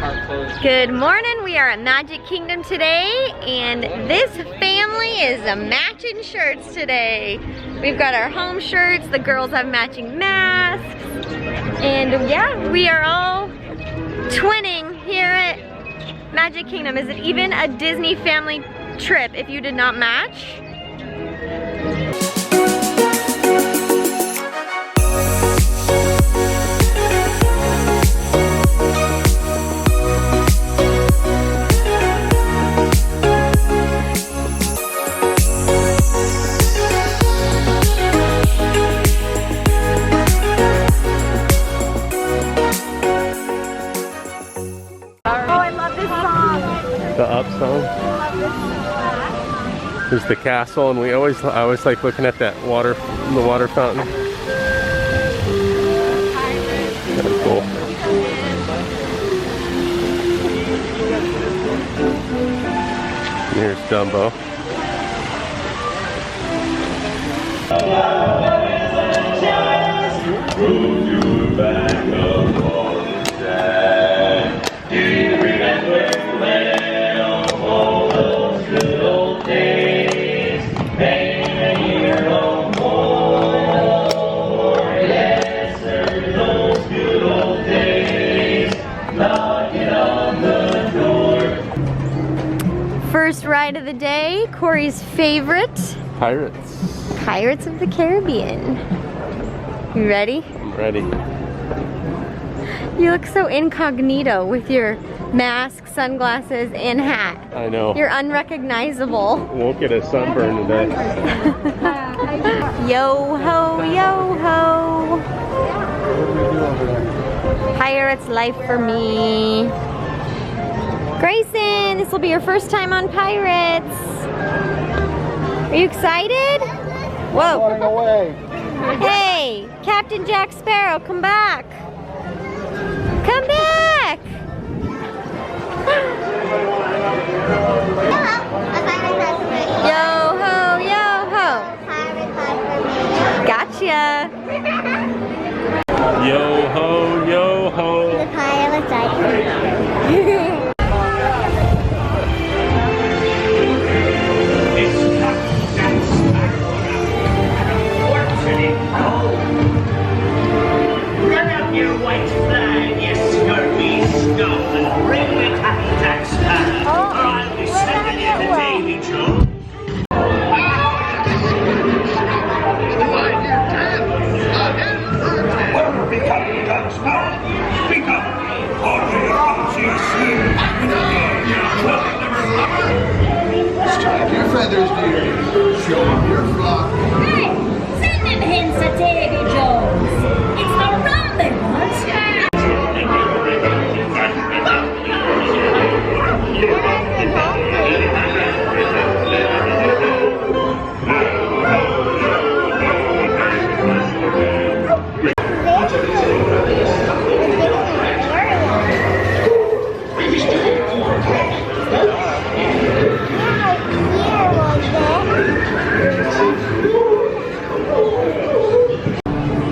Good morning, we are at Magic Kingdom today, and this family is matching shirts today. We've got our home shirts, the girls have matching masks, and yeah, we are all twinning here at Magic Kingdom. Is it even a Disney family trip if you did not match? The Up song. There's the castle, and I always like looking at that the water fountain. That's cool. Here's Dumbo. First ride of the day, Corey's favorite. Pirates. Pirates of the Caribbean. You ready? I'm ready. You look so incognito with your mask, sunglasses, and hat. I know. You're unrecognizable. Won't get a sunburn today. Yo ho, yo ho. Pirates life for me. Grayson, this will be your first time on Pirates. Are you excited? Whoa. Running away. Hey, Captain Jack Sparrow, come back. Come back. Yo ho, yo ho. Gotcha. Yo ho, yo ho. The pirate's life. Run up your white flag, you scurvy scum, and bring me Captain Jack Sparrow, or I'll be sending you to Davy Jones. What will become of Jack Sparrow? Speak up, or do you fancy a swim in the air, you clever lover? Strike your feathers, dear. Show them your flock. Hey, send them hints to Davy Jones. It's the rum they want.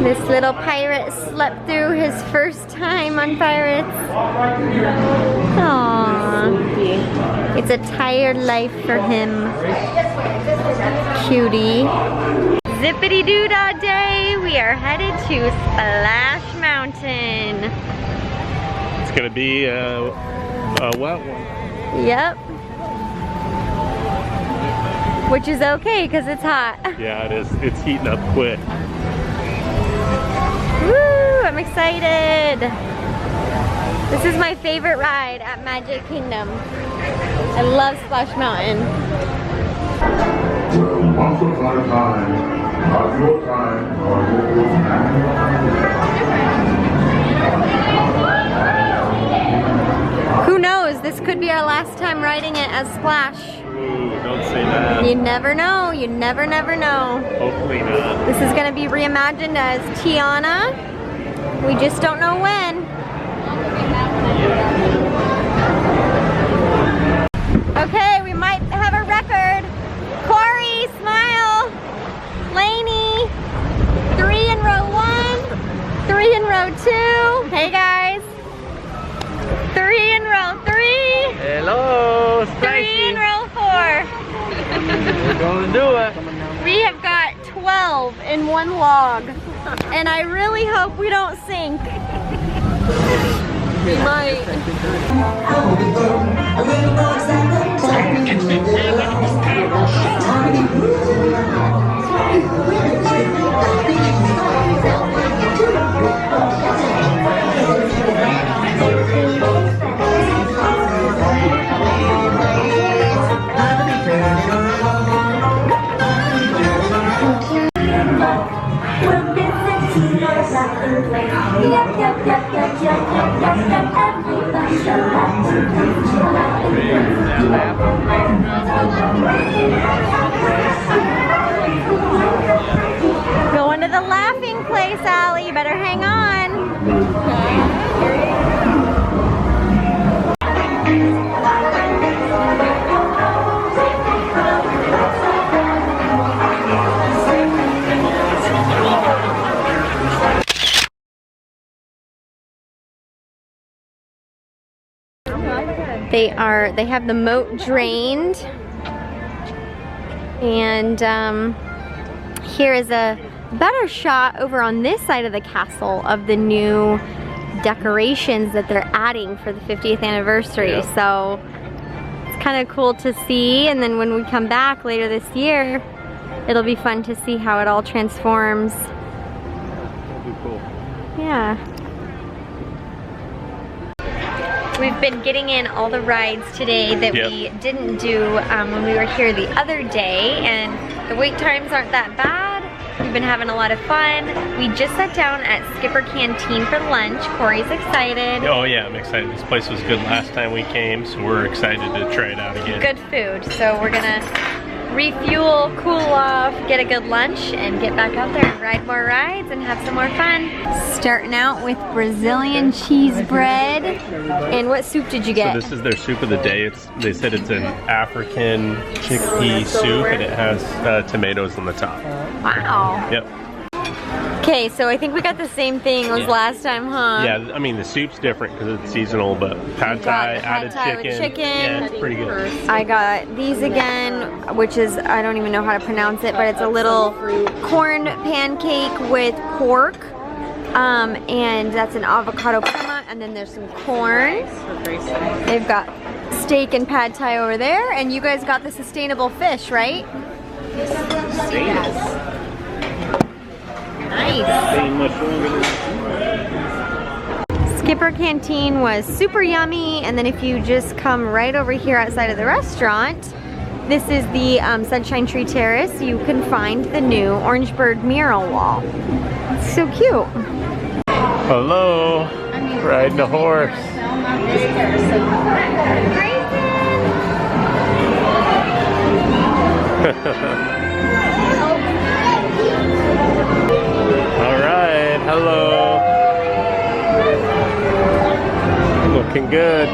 This little pirate slept through his first time on Pirates. Aww. It's a tired life for him. Cutie. Zippity doo dah day. We are headed to Splash Mountain. It's gonna be a wet one. Yep. Which is okay because it's hot. Yeah, it is. It's heating up quick. Woo! I'm excited. This is my favorite ride at Magic Kingdom. I love Splash Mountain. Well, once upon a time, not your time, nor your time. Who knows? This could be our last time riding it as Splash. Ooh, don't say that. You never know. You never know. Hopefully not. This is going to be reimagined as Tiana. We just don't know when. Okay, we might have a record. Corey, smile. Lainey, 3 in row 1, 3 in row 2. Hey guys. 3 in row go, 3 Stacy. and roll 4. We're gonna do it. We have got 12 in one log, and I really hope we don't sink. We might. Going to the laughing place, Allie. You better hang on. They have the moat drained, and here is a better shot over on this side of the castle of the new decorations that they're adding for the 50th anniversary. Yeah. So it's kind of cool to see, and then when we come back later this year, it'll be fun to see how it all transforms. That'd be cool. Yeah. We've been getting in all the rides today that we didn't do when we were here the other day, and the wait times aren't that bad. We've been having a lot of fun. We just sat down at Skipper Canteen for lunch. Corey's excited. Oh yeah, I'm excited. This place was good last time we came, so we're excited to try it out again. Good food. So we're gonna refuel, cool off, get a good lunch, and get back out there and ride more rides and have some more fun. Starting out with Brazilian cheese bread. And what soup did you get? So this is their soup of the day. They said it's an African chickpea soup, and it has tomatoes on the top. Wow. Yep. Okay, so I think we got the same thing as last time, huh? Yeah, I mean the soup's different because it's seasonal, but pad thai, added chicken. Yeah, it's pretty good. I got these again, which is, I don't even know how to pronounce it, but it's a little corn pancake with pork. And that's an avocado crema, and then there's some corn. They've got steak and pad thai over there, and you guys got the sustainable fish, right? Yes. Nice. Skipper Canteen was super yummy, and then if you just come right over here outside of the restaurant, this is the Sunshine Tree Terrace. You can find the new Orange Bird mural wall. It's so cute. Hello, riding a horse. All right, hello. Looking good.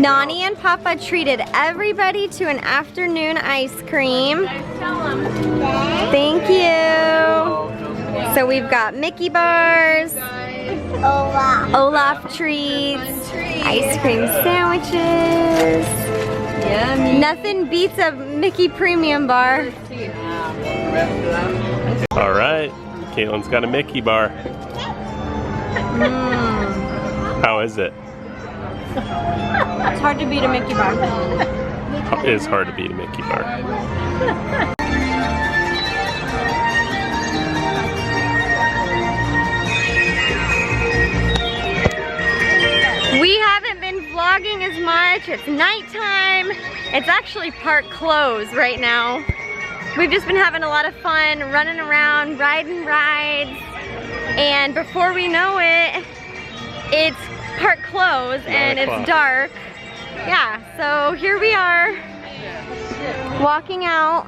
Nani and Papa treated everybody to an afternoon ice cream. Thank you. So we've got Mickey bars, Olaf treats, ice cream sandwiches. Yummy. Nothing beats a Mickey premium bar. All right, Caitlin's got a Mickey bar. How is it? It's hard to beat a Mickey bar. It is hard to beat a Mickey bar. We haven't been vlogging as much. It's nighttime. It's actually park closed right now. We've just been having a lot of fun, running around, riding rides, and before we know it, it's park closed and it's dark. Yeah, so here we are, walking out.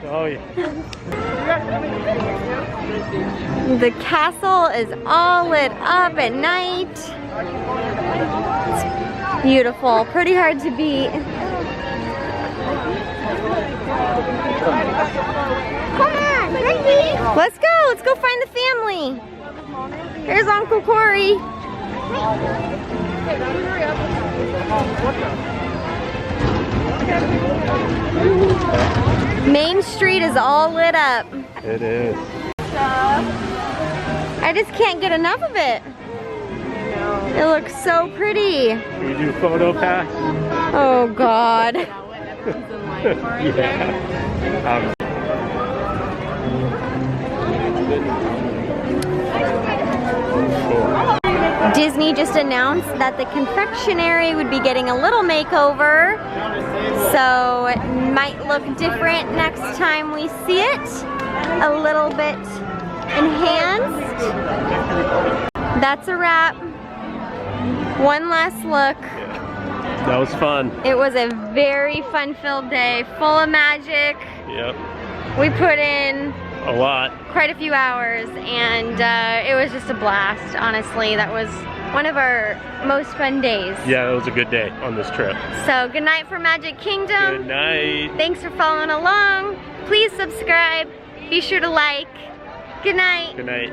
Oh yeah. The castle is all lit up at night. It's beautiful, pretty hard to beat. Come on, Lindy. Let's go find the family. Here's Uncle Corey. Main Street is all lit up. It is. I just can't get enough of it. It looks so pretty. Can we do photo pass? Oh God. Yeah. Disney just announced that the confectionery would be getting a little makeover, so it might look different next time we see it. A little bit enhanced. That's a wrap. One last look. That was fun. It was a very fun-filled day, full of magic. Yep. We put in A lot. quite a few hours, and it was just a blast, honestly. That was one of our most fun days. Yeah, it was a good day on this trip. So good night from Magic Kingdom. Good night. Thanks for following along. Please subscribe. Be sure to like. Good night. Good night.